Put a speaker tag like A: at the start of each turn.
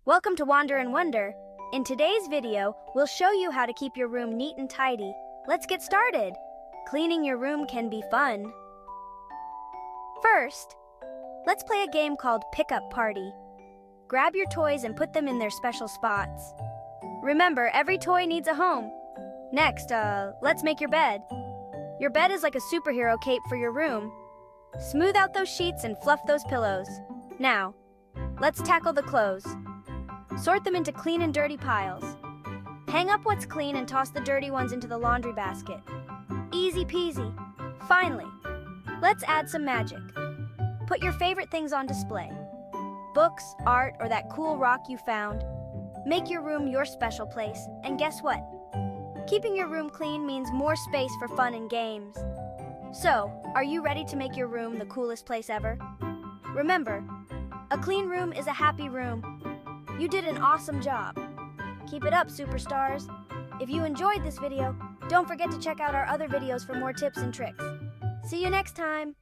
A: Welcome to Wander and Wonder. In today's video, we'll show you how to keep your room neat and tidy. Let's get started. Cleaning your room can be fun. First, let's play a game called Pickup Party. Grab your toys and put them in their special spots. Remember, every toy needs a home. Next, let's make your bed. Your bed is like a superhero cape for your room. Smooth out those sheets and fluff those pillows. Now, let's tackle the clothes. Sort them into clean and dirty piles. Hang up what's clean and toss the dirty ones into the laundry basket. Easy peasy. Finally, let's add some magic. Put your favorite things on display. Books, art, or that cool rock you found. Make your room your special place, and guess what? Keeping your room clean means more space for fun and games. So, are you ready to make your room the coolest place ever? Remember, a clean room is a happy room. You did an awesome job. Keep it up, superstars. If you enjoyed this video, don't forget to check out our other videos for more tips and tricks. See you next time.